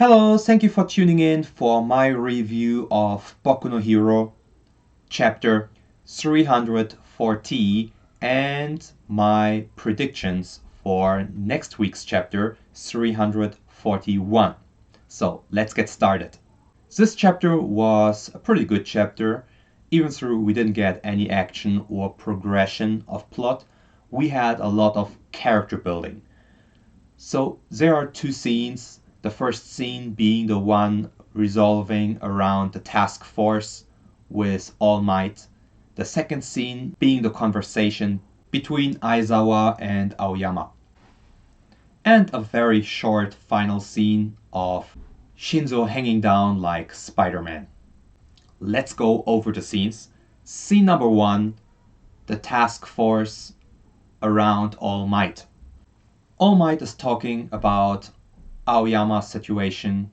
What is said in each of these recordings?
Hello, thank you for tuning in for my review of Boku no Hero chapter 340 and my predictions for next week's chapter 341. So let's get started. This chapter was a pretty good chapter. Even though we didn't get any action or progression of plot, we had a lot of character building. So there are two scenes. The first scene being the one resolving around the task force with All Might. The second scene being the conversation between Aizawa and Aoyama. And a very short final scene of Shinzo hanging down like Spider-Man. Let's go over the scenes. Scene number 1, the task force around All Might. All Might is talking about Aoyama's situation.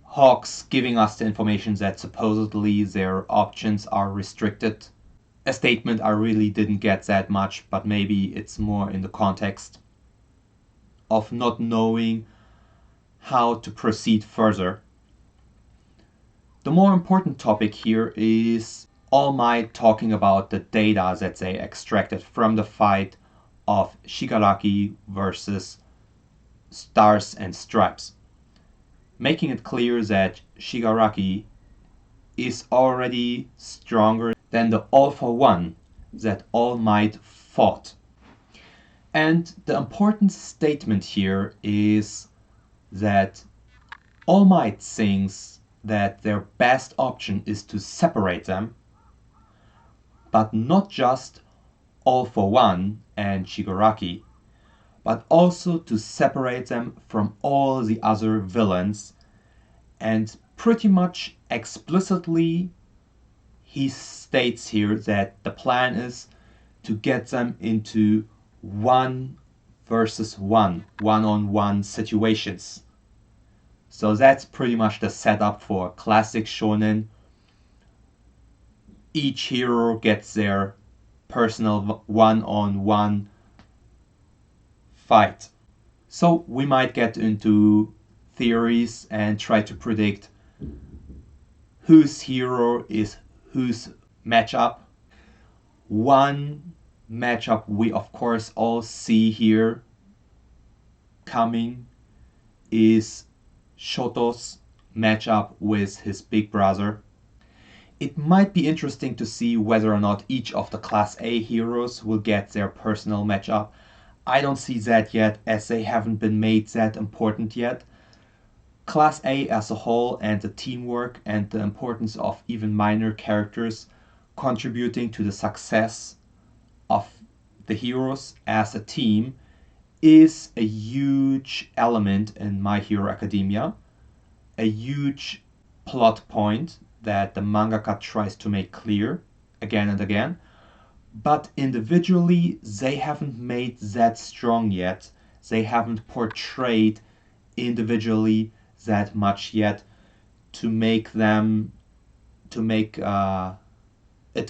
Hawks giving us the information that supposedly their options are restricted. A statement I really didn't get that much, but maybe it's more in the context of not knowing how to proceed further. The more important topic here is All Might talking about the data that they extracted from the fight of Shigaraki versus Stars and Stripes, making it clear that Shigaraki is already stronger than the All for One that All Might fought. And the important statement here is that All Might thinks that their best option is to separate them, but not just All for One and Shigaraki, but also to separate them from all the other villains. And pretty much explicitly he states here that the plan is to get them into one versus one-on-one situations. So that's pretty much the setup for classic shonen. Each hero gets their personal one-on-one fight. So we might get into theories and try to predict whose hero is whose matchup. One matchup we of course all see here coming is Shoto's matchup with his big brother. It might be interesting to see whether or not each of the Class A heroes will get their personal matchup. I don't see that yet, as they haven't been made that important yet. Class A as a whole and the teamwork and the importance of even minor characters contributing to the success of the heroes as a team is a huge element in My Hero Academia, a huge plot point that the mangaka tries to make clear again and again. But individually, they haven't made that strong yet. They haven't portrayed individually that much yet to make it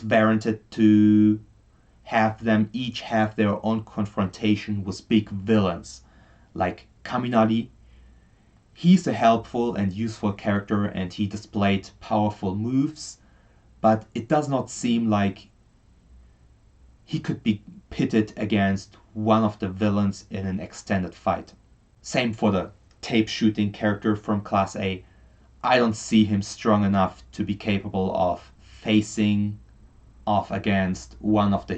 warranted to have them each have their own confrontation with big villains like Kaminari. He's a helpful and useful character and he displayed powerful moves, but it does not seem like he could be pitted against one of the villains in an extended fight. Same for the tape shooting character from Class A. I don't see him strong enough to be capable of facing off against one of the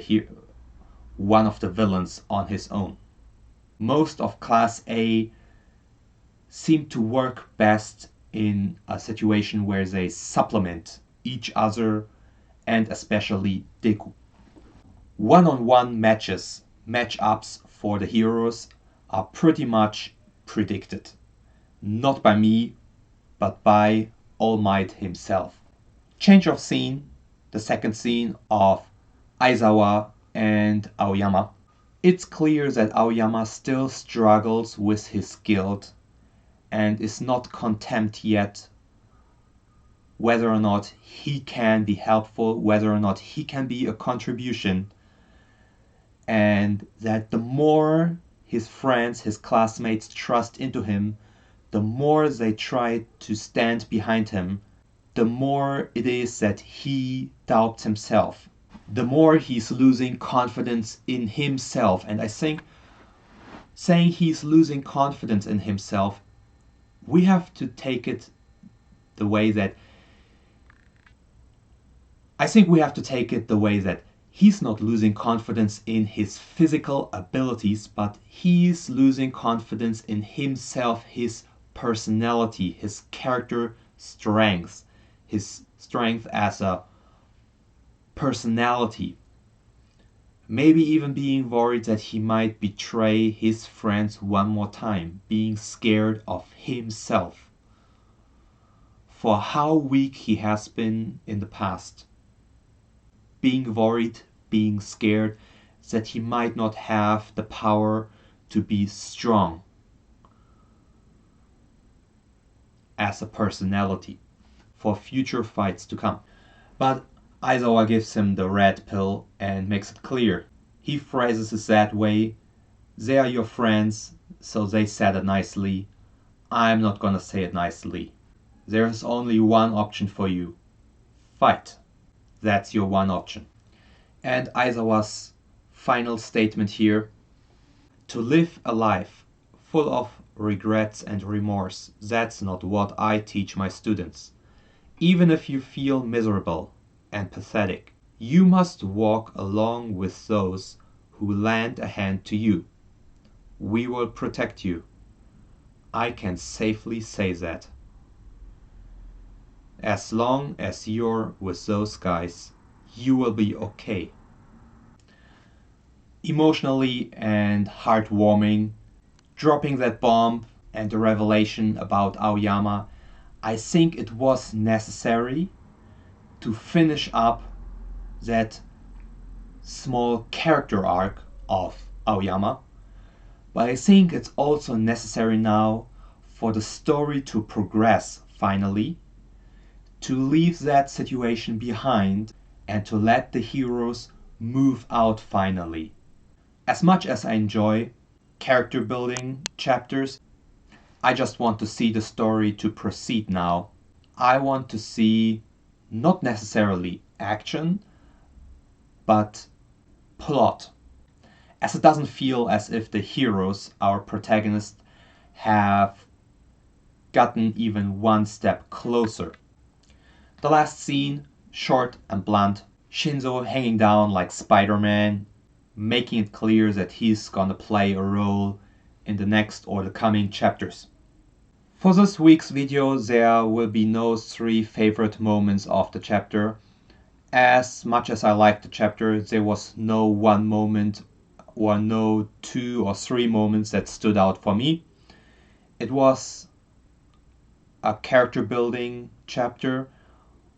villains on his own. Most of Class A seem to work best in a situation where they supplement each other and especially Deku. One-on-one matchups for the heroes are pretty much predicted. Not by me, but by All Might himself. Change of scene, the second scene of Aizawa and Aoyama. It's clear that Aoyama still struggles with his guilt and is not content yet whether or not he can be helpful, whether or not he can be a contribution, and that the more his friends, his classmates trust into him, the more they try to stand behind him, the more it is that he doubts himself, the more he's losing confidence in himself. And I think saying he's losing confidence in himself, we have to take it the way that he's not losing confidence in his physical abilities, but he's losing confidence in himself, his personality, his character strength, his strength as a personality. Maybe even being worried that he might betray his friends one more time, being scared of himself for how weak he has been in the past. Being worried, being scared that he might not have the power to be strong as a personality for future fights to come. But Aizawa gives him the red pill and makes it clear. He phrases it that way. They are your friends, so they said it nicely. I'm not gonna say it nicely. There's only one option for you. Fight. That's your one option. And Aizawa's final statement here: to live a life full of regrets and remorse, that's not what I teach my students. Even if you feel miserable and pathetic, you must walk along with those who lend a hand to you. We will protect you. I can safely say that. As long as you're with those guys, you will be okay. Emotionally and heartwarming, dropping that bomb and the revelation about Aoyama, I think it was necessary to finish up that small character arc of Aoyama, but I think it's also necessary now for the story to progress finally, to leave that situation behind and to let the heroes move out finally. As much as I enjoy character building chapters, I just want to see the story to proceed now. I want to see not necessarily action, but plot. As it doesn't feel as if the heroes, our protagonists, have gotten even one step closer. The last scene, short and blunt, Shinzo hanging down like Spider-Man, making it clear that he's gonna play a role in the next or the coming chapters. For this week's video, there will be no 3 favorite moments of the chapter. As much as I liked the chapter, there was no one moment or no 2 or 3 moments that stood out for me. It was a character building chapter,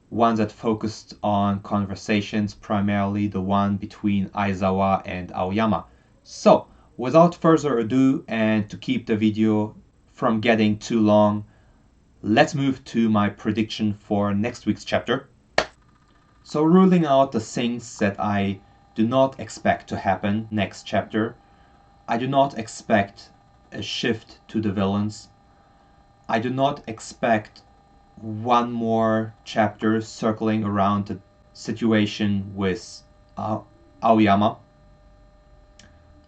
one that focused on conversations, primarily the one between Aizawa and Aoyama. So, without further ado, and to keep the video from getting too long, let's move to my prediction for next week's chapter. So, ruling out the things that I do not expect to happen next chapter, I do not expect a shift to the villains. I do not expect one more chapter circling around the situation with Aoyama.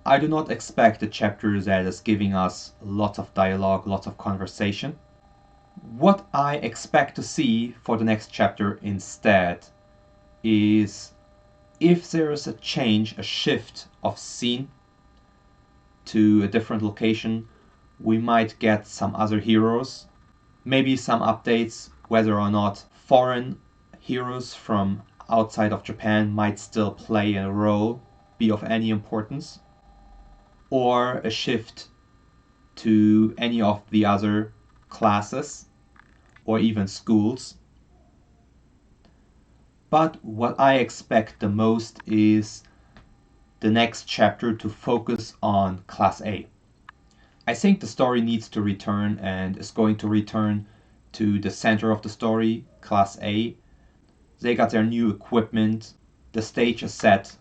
I do not expect a chapter that is giving us lots of dialogue, lots of conversation. What I expect to see for the next chapter instead is, if there is a change, a shift of scene to a different location, we might get some other heroes, maybe some updates whether or not foreign heroes from outside of Japan might still play a role, be of any importance, or a shift to any of the other classes or even schools. But what I expect the most is the next chapter to focus on Class A. I think the story needs to return and is going to return to the center of the story, Class A. They got their new equipment, the stage is set,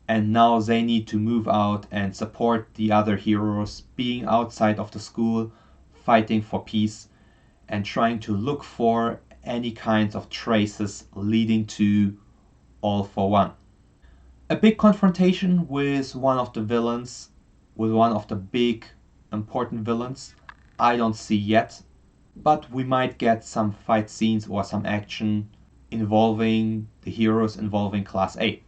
and now they need to move out and support the other heroes, being outside of the school, fighting for peace and trying to look for any kinds of traces leading to All for One. A big confrontation with one of the villains, with one of the big important villains, I don't see yet, but we might get some fight scenes or some action involving the heroes, involving Class A.